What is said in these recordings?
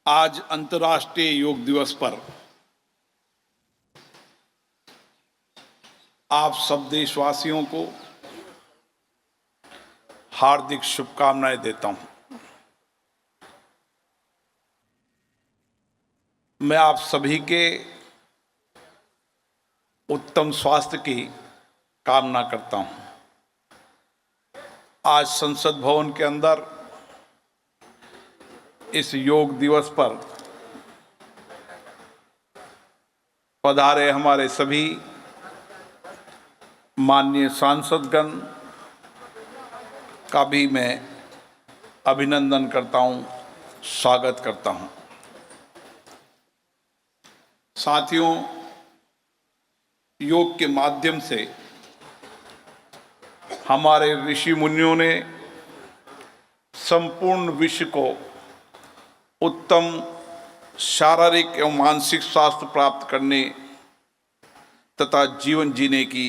आज अंतर्राष्ट्रीय योग दिवस पर आप सब देशवासियों को हार्दिक शुभकामनाएं देता हूं। मैं आप सभी के उत्तम स्वास्थ्य की कामना करता हूं। आज संसद भवन के अंदर इस योग दिवस पर पधारे हमारे सभी माननीय सांसदगण का भी मैं अभिनंदन करता हूं, स्वागत करता हूं। साथियों, योग के माध्यम से हमारे ऋषि मुनियों ने संपूर्ण विश्व को उत्तम शारीरिक एवं मानसिक स्वास्थ्य प्राप्त करने तथा जीवन जीने की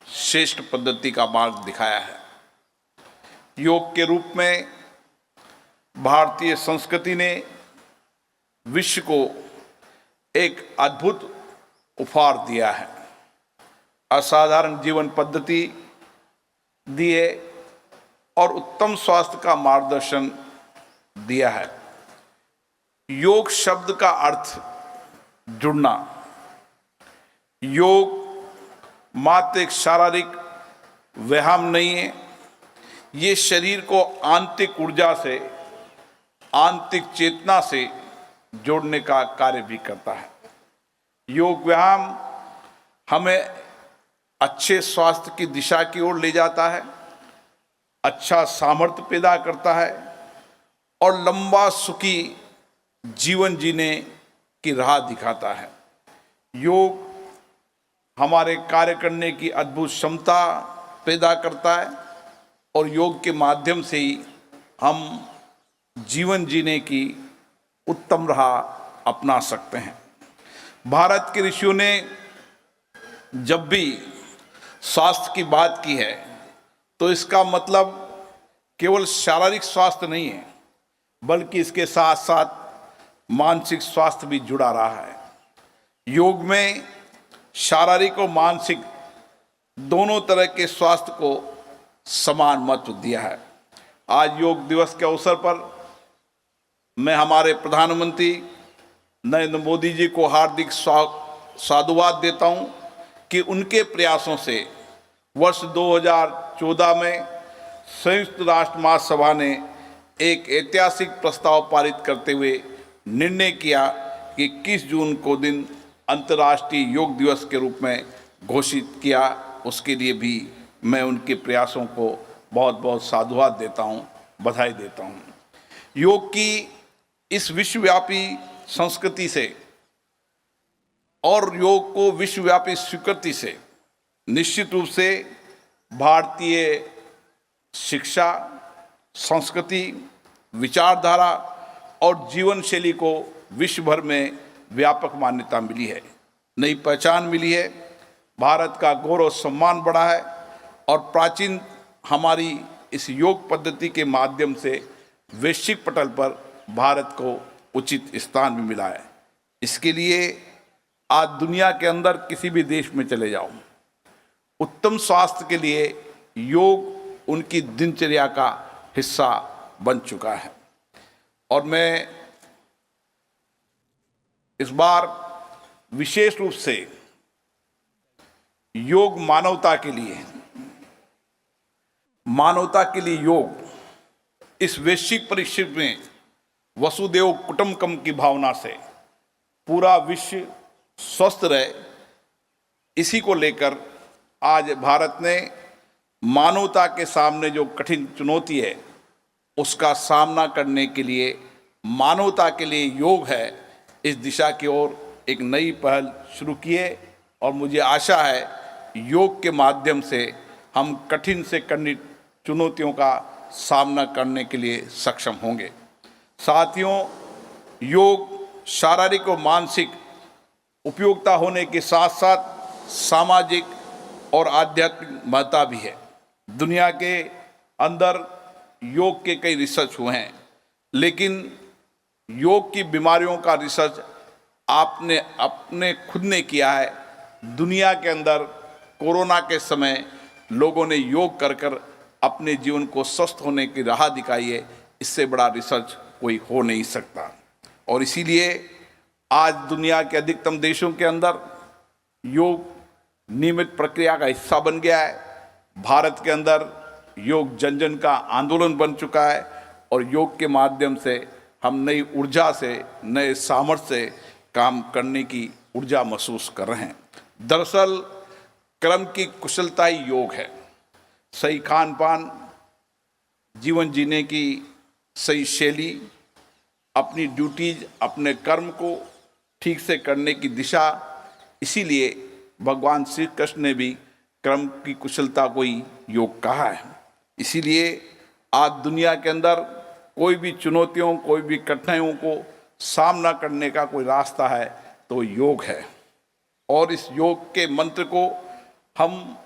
श्रेष्ठ पद्धति का मार्ग दिखाया है। योग के रूप में भारतीय संस्कृति ने विश्व को एक अद्भुत उपहार दिया है। असाधारण जीवन पद्धति दिए और उत्तम स्वास्थ्य का मार्गदर्शन दिया है। योग शब्द का अर्थ जुड़ना। योग मात्र एक शारीरिक व्यायाम नहीं है, ये शरीर को आंतरिक ऊर्जा से, आंतरिक चेतना से जोड़ने का कार्य भी करता है। योग व्यायाम हमें अच्छे स्वास्थ्य की दिशा की ओर ले जाता है, अच्छा सामर्थ्य पैदा करता है और लंबा सुखी जीवन जीने की राह दिखाता है। योग हमारे कार्य करने की अद्भुत क्षमता पैदा करता है और योग के माध्यम से ही हम जीवन जीने की उत्तम राह अपना सकते हैं। भारत के ऋषियों ने जब भी स्वास्थ्य की बात की है तो इसका मतलब केवल शारीरिक स्वास्थ्य नहीं है, बल्कि इसके साथ साथ मानसिक स्वास्थ्य भी जुड़ा रहा है। योग में शारीरिक और मानसिक दोनों तरह के स्वास्थ्य को समान महत्व दिया है। आज योग दिवस के अवसर पर मैं हमारे प्रधानमंत्री नरेंद्र मोदी जी को हार्दिक साधुवाद देता हूं कि उनके प्रयासों से वर्ष 2014 में संयुक्त राष्ट्र महासभा ने एक ऐतिहासिक प्रस्ताव पारित करते हुए निर्णय किया कि 21 जून को दिन अंतर्राष्ट्रीय योग दिवस के रूप में घोषित किया। उसके लिए भी मैं उनके प्रयासों को बहुत बहुत साधुवाद देता हूं, बधाई देता हूं। योग की इस विश्वव्यापी संस्कृति से और योग को विश्वव्यापी स्वीकृति से निश्चित रूप से भारतीय शिक्षा, संस्कृति, विचारधारा और जीवन शैली को विश्व भर में व्यापक मान्यता मिली है, नई पहचान मिली है। भारत का गौरव सम्मान बढ़ा है और प्राचीन हमारी इस योग पद्धति के माध्यम से वैश्विक पटल पर भारत को उचित स्थान भी मिला है। इसके लिए आज दुनिया के अंदर किसी भी देश में चले जाओ, उत्तम स्वास्थ्य के लिए योग उनकी दिनचर्या का हिस्सा बन चुका है। और मैं इस बार विशेष रूप से योग मानवता के लिए योग इस वैश्विक परिस्थिति में वसुदेव कुटुंबकम की भावना से पूरा विश्व स्वस्थ रहे, इसी को लेकर आज भारत ने मानवता के सामने जो कठिन चुनौती है उसका सामना करने के लिए मानवता के लिए योग है, इस दिशा की ओर एक नई पहल शुरू किए और मुझे आशा है योग के माध्यम से हम कठिन से कठिन चुनौतियों का सामना करने के लिए सक्षम होंगे। साथियों, योग शारीरिक और मानसिक उपयोगिता होने के साथ साथ सामाजिक और आध्यात्मिक महत्ता भी है। दुनिया के अंदर योग के कई रिसर्च हुए हैं, लेकिन योग की बीमारियों का रिसर्च आपने अपने खुद ने किया है। दुनिया के अंदर कोरोना के समय लोगों ने योग कर कर अपने जीवन को स्वस्थ होने की राह दिखाई है। इससे बड़ा रिसर्च कोई हो नहीं सकता। और इसीलिए आज दुनिया के अधिकतम देशों के अंदर योग नियमित प्रक्रिया का हिस्सा बन गया है। भारत के अंदर योग जन जन का आंदोलन बन चुका है और योग के माध्यम से हम नई ऊर्जा से, नए सामर्थ्य से काम करने की ऊर्जा महसूस कर रहे हैं। दरअसल कर्म की कुशलता ही योग है। सही खान पान, जीवन जीने की सही शैली, अपनी ड्यूटीज, अपने कर्म को ठीक से करने की दिशा, इसीलिए भगवान श्री कृष्ण ने भी कर्म की कुशलता को ही योग कहा है। इसीलिए आज दुनिया के अंदर कोई भी चुनौतियों, कोई भी कठिनाइयों को सामना करने का कोई रास्ता है तो योग है। और इस योग के मंत्र को हम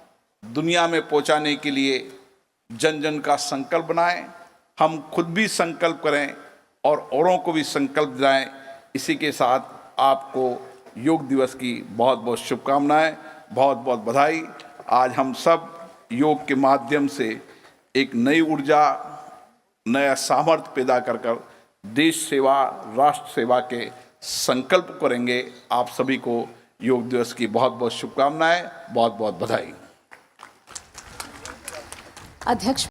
दुनिया में पहुंचाने के लिए जन जन का संकल्प बनाएं, हम खुद भी संकल्प करें और औरों को भी संकल्प दिलाएं। इसी के साथ आपको योग दिवस की बहुत बहुत शुभकामनाएं, बहुत बहुत बधाई। आज हम सब योग के माध्यम से एक नई ऊर्जा, नया सामर्थ्य पैदा कर कर देश सेवा, राष्ट्र सेवा के संकल्प करेंगे। आप सभी को योग दिवस की बहुत बहुत शुभकामनाएं, बहुत बहुत बधाई। अध्यक्ष